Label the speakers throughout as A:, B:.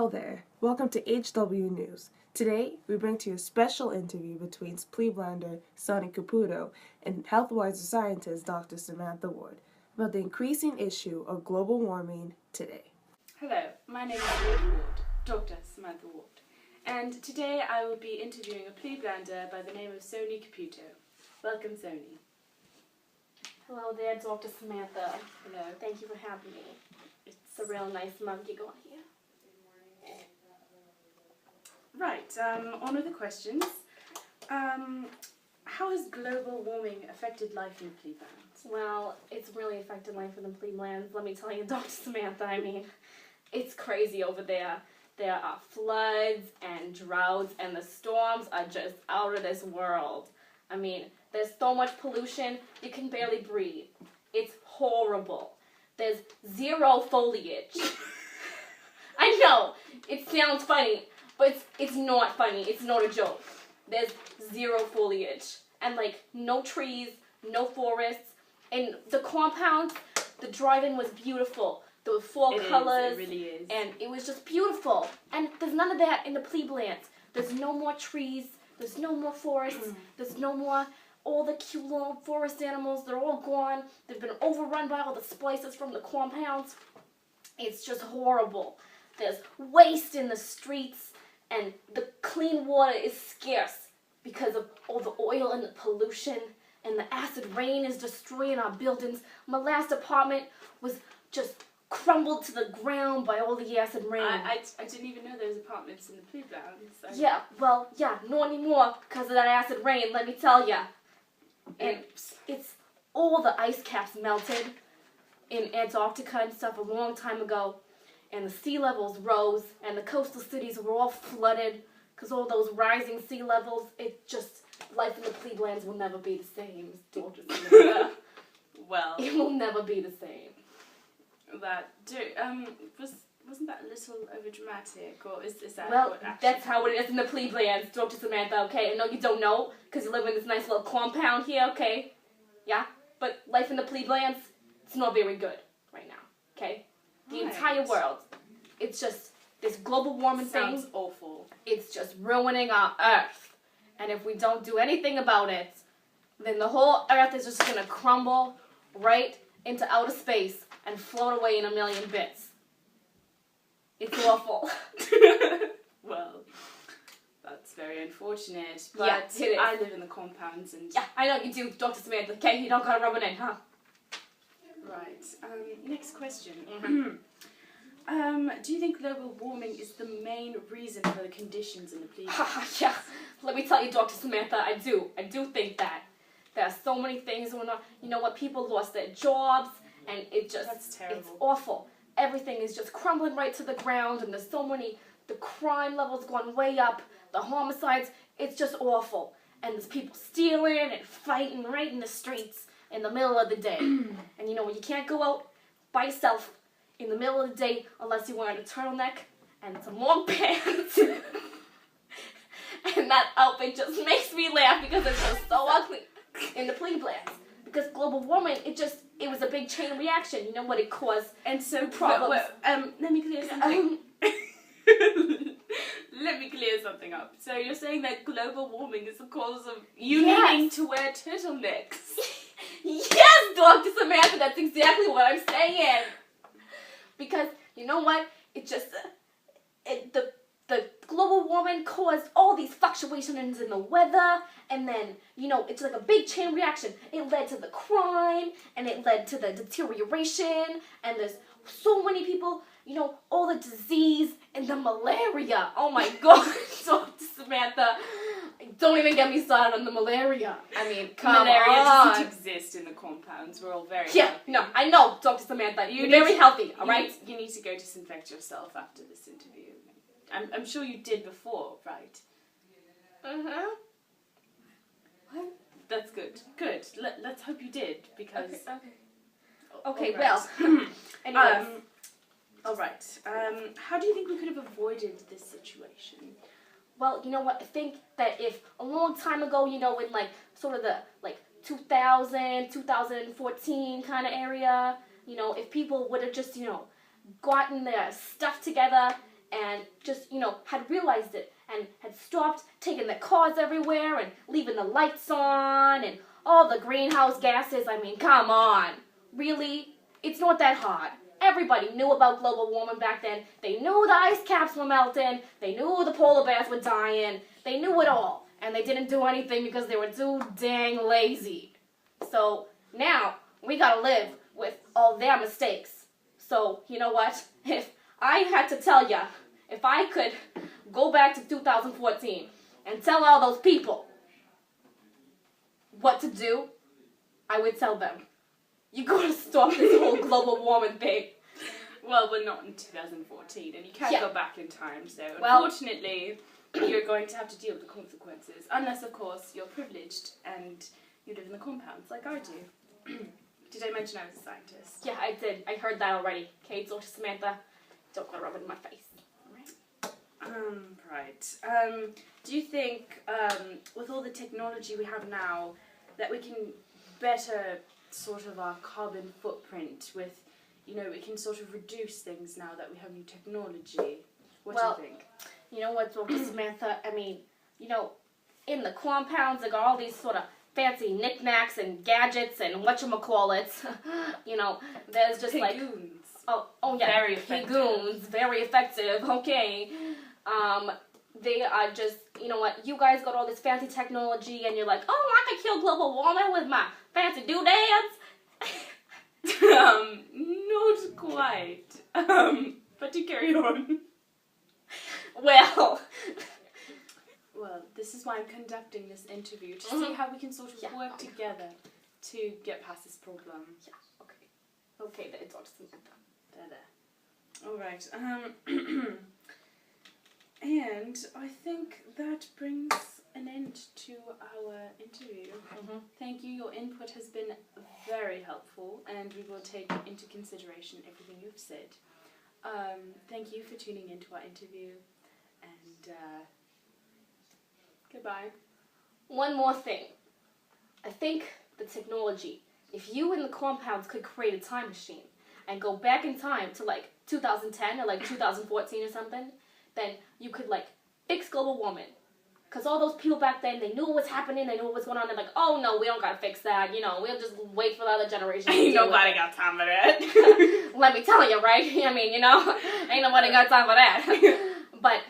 A: Hello there. Welcome to HW News. Today, we bring to you a special interview between Clevelander Sonny Caputo and HealthWiser scientist Dr. Samantha Ward about the increasing issue of global warming today.
B: Hello, my name is Lady Ward, Dr. Samantha Ward, and today I will be interviewing a Clevelander by the name of Sonny Caputo. Welcome, Sonny.
C: Hello there, Dr. Samantha.
B: Hello.
C: Thank you for having me. It's a real nice mug you got here.
B: Right, on with the questions. How has global warming affected life in Cleveland?
C: Well, it's really affected life in the Clevelands. Let me tell you, Dr. Samantha, I mean, it's crazy over there. There are floods and droughts, and the storms are just out of this world. I mean, there's so much pollution, you can barely breathe. It's horrible. There's zero foliage. I know, it sounds funny, but it's not funny. It's not a joke. There's zero foliage. And, no trees, no forests. And the compound, the drive-in was beautiful. There were four colors.
B: It really is.
C: And it was just beautiful. And there's none of that in the Clevelands. There's no more trees. There's no more forests. There's no more all the cute little forest animals. They're all gone. They've been overrun by all the splices from the compounds. It's just horrible. There's waste in the streets. And the clean water is scarce because of all the oil and the pollution, and the acid rain is destroying our buildings. My last apartment was just crumbled to the ground by all the acid rain.
B: I didn't even know there was apartments in the Clevelands.
C: Yeah, not anymore because of that acid rain, let me tell ya. And it's all the ice caps melted in Antarctica and stuff a long time ago. And the sea levels rose, and the coastal cities were all flooded because all those rising sea levels. Life in the Clevelands will never be the same, Dr. Samantha.
B: Well,
C: it will never be the same.
B: Wasn't that a little overdramatic, or is that
C: what actually? That's how it is in the Clevelands, Dr. Samantha, okay? I know you don't know because you live in this nice little compound here, okay? Yeah? But life in the Clevelands, it's not very good right now, okay? The entire world. It's just this global warming thing.
B: Sounds awful.
C: It's just ruining our Earth. And if we don't do anything about it, then the whole Earth is just going to crumble right into outer space and float away in a million bits. It's awful.
B: Well, that's very unfortunate. But
C: yeah, it is.
B: I live in the compounds and...
C: Yeah, I know you do, Dr. Samantha. Okay, you don't got to rub it in, huh?
B: Right. Next question. Do you think global warming is the main reason for the conditions in the Clevelands?
C: Yeah. Let me tell you, Dr. Samantha, I do. I do think that. There are so many things going on. You know what? People lost their jobs, and
B: That's terrible.
C: It's awful. Everything is just crumbling right to the ground, and there's so many, the crime level's gone way up, the homicides, it's just awful. And there's people stealing and fighting right in the streets in the middle of the day. And you can't go out by yourself in the middle of the day unless you're wearing a turtleneck and some long pants. And that outfit just makes me laugh because it's just so ugly in the Clevelands. Because global warming, it was a big chain reaction. You know what it caused?
B: And so
C: problems.
B: Let me clear something. Let me clear something up. So you're saying that global warming is the cause of you needing to wear turtlenecks?
C: Yes, Dr. Samantha, that's exactly what I'm saying. Because, you know what? The global warming caused all these fluctuations in the weather, and then, it's like a big chain reaction. It led to the crime, and it led to the deterioration, and there's so many people, all the disease and the malaria. Oh my God, Dr. Samantha. Don't even get me started on the malaria. I mean, come on.
B: Malaria doesn't exist in the compounds. We're all very healthy.
C: No, I know, Dr. Samantha. You're very healthy, all right?
B: You need to go disinfect yourself after this interview. I'm sure you did before, right?
C: Uh-huh.
B: What? That's good. Good. Let's hope you did, because...
C: Okay,
B: right.
C: well, anyways.
B: All right. How do you think we could have avoided this situation?
C: Well, you know what? I think that if a long time ago, in sort of the 2000, 2014 kind of area, if people would have just, gotten their stuff together and just, had realized it and had stopped taking their cars everywhere and leaving the lights on and all the greenhouse gases. I mean, come on. Really? It's not that hard. Everybody knew about global warming back then. They knew the ice caps were melting. They knew the polar bears were dying. They knew it all. And they didn't do anything because they were too dang lazy. So now we gotta live with all their mistakes. So, you know what? If I had to tell ya, if I could go back to 2014 and tell all those people what to do, I would tell them, you gotta stop this whole global warming thing.
B: Well, we're not in 2014, and you can't go back in time, so
C: Well,
B: unfortunately, you're going to have to deal with the consequences. Unless, of course, you're privileged and you live in the compounds like I do. Did I mention I was a scientist?
C: Yeah, I did. I heard that already. Okay, so Samantha, don't go rub it in my face.
B: Right. Do you think, with all the technology we have now, that we can better sort of our carbon footprint with, we can sort of reduce things now that we have new technology? What do you think?
C: You know what, Dr. Samantha? I mean, in the compounds, they got all these sort of fancy knickknacks and gadgets and whatchamacallits. There's just
B: Pigoons.
C: Oh yeah,
B: Very effective.
C: Pigoons, very effective, okay. They are just, you guys got all this fancy technology and you're like, oh, I can kill global warming with my fancy doodads.
B: Not quite. But to carry on.
C: Well,
B: this is why I'm conducting this interview, to see how we can sort of work together to get past this problem.
C: Yeah, okay. Okay, there, Dr. Samantha.
B: There. All right. And I think that brings an end to our interview. Thank you. Your input has been very helpful, and we will take into consideration everything you've said. Thank you for tuning into our interview, and goodbye.
C: One more thing. I think the technology, if you in the compounds could create a time machine and go back in time to like 2010 or like 2014 or something, then you could like fix global warming. Because all those people back then, they knew what was happening, they knew what was going on. They're like, oh no, we don't gotta fix that. We'll just wait for the other generation.
B: Ain't nobody got time for that.
C: Let me tell you, right? I mean, ain't nobody got time for that. But,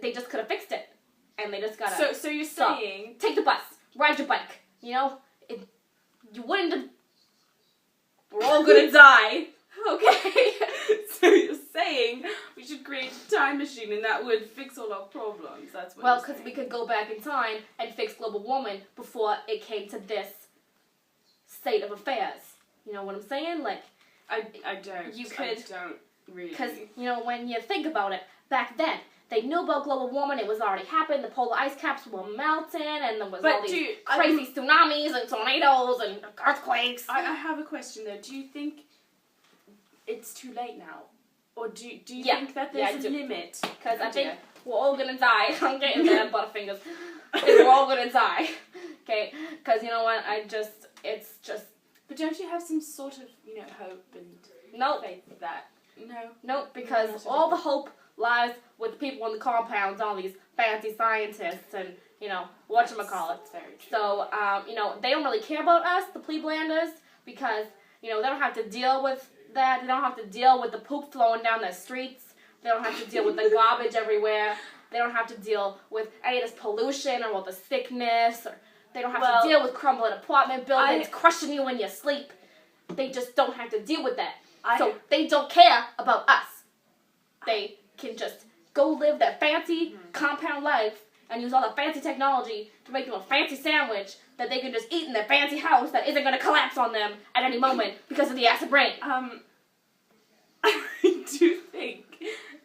C: they just could have fixed it. And they just gotta...
B: So you're saying...
C: take the bus. Ride your bike. You wouldn't have...
B: We're all gonna die. Okay. So you're saying we should create a time machine and that would fix all our problems. That's what you're
C: because
B: saying.
C: we could go back in time and fix global warming before it came to this state of affairs. You know what I'm saying? Like,
B: I don't.
C: You could...
B: I don't really.
C: Because, when you think about it, back then, they knew about global warming. It was already happening. The polar ice caps were melting, and there was all these crazy tsunamis and tornadoes and earthquakes.
B: I have a question though. Do you think it's too late now, or do you think that there's a limit?
C: Because I think we're all gonna die. I'm getting there, Butterfingers. I think we're all gonna die. Okay? Because you know what? It's just.
B: But don't you have some sort of hope and faith that? No.
C: Nope. Because all the hope lies with the people in the compounds, all these fancy scientists, and whatchamacallit.
B: Very true.
C: So they don't really care about us, the pleblanders, because they don't have to deal with that. They don't have to deal with the poop flowing down the streets. They don't have to deal with the garbage everywhere. They don't have to deal with any of this pollution or all the sickness. Or they don't have to deal with crumbling apartment buildings crushing you in your sleep. They just don't have to deal with that. So they don't care about us. They can just go live their fancy compound life and use all the fancy technology to make them a fancy sandwich that they can just eat in their fancy house that isn't going to collapse on them at any moment because of the acid rain.
B: I do think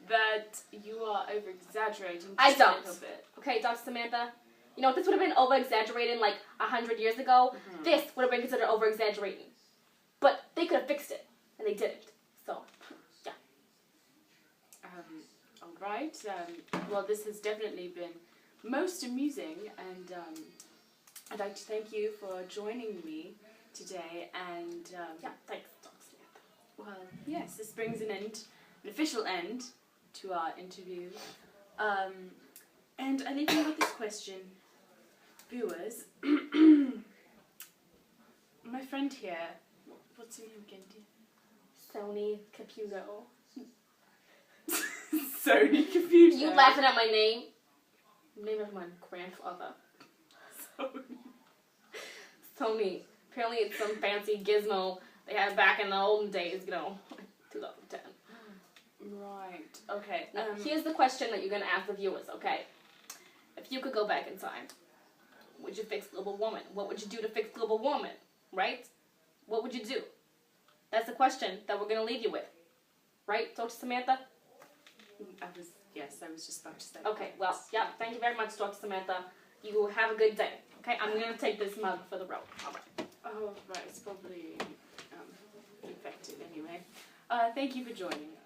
B: that you are over-exaggerating just a little bit.
C: Okay, Dr. Samantha? If this would have been over-exaggerating like 100 years ago, this would have been considered over-exaggerating. But they could have fixed it, and they didn't. So, yeah.
B: All right. Well, this has definitely been most amusing, and I'd like to thank you for joining me today. And
C: thanks, Dr. Samantha.
B: Well, yes, this brings an end official end to our interview. And I leave you with this question, viewers. My friend here, what's your name again, dear?
C: Sony Caputo.
B: Sony Caputo.
C: You laughing at my name? Name of my grandfather. Sony. Apparently it's some fancy gizmo they had back in the olden days, 2010.
B: Right, okay.
C: Now, here's the question that you're going to ask the viewers, okay? If you could go back in time, would you fix global warming? What would you do to fix global warming, right? What would you do? That's the question that we're going to leave you with. Right, Dr. Samantha?
B: Yes, I was just about to say.
C: Okay, well, yeah, thank you very much, Dr. Samantha. You have a good day. Okay, I'm going to take this mug for the road. All right.
B: Oh, right, it's probably infected anyway. Thank you for joining us.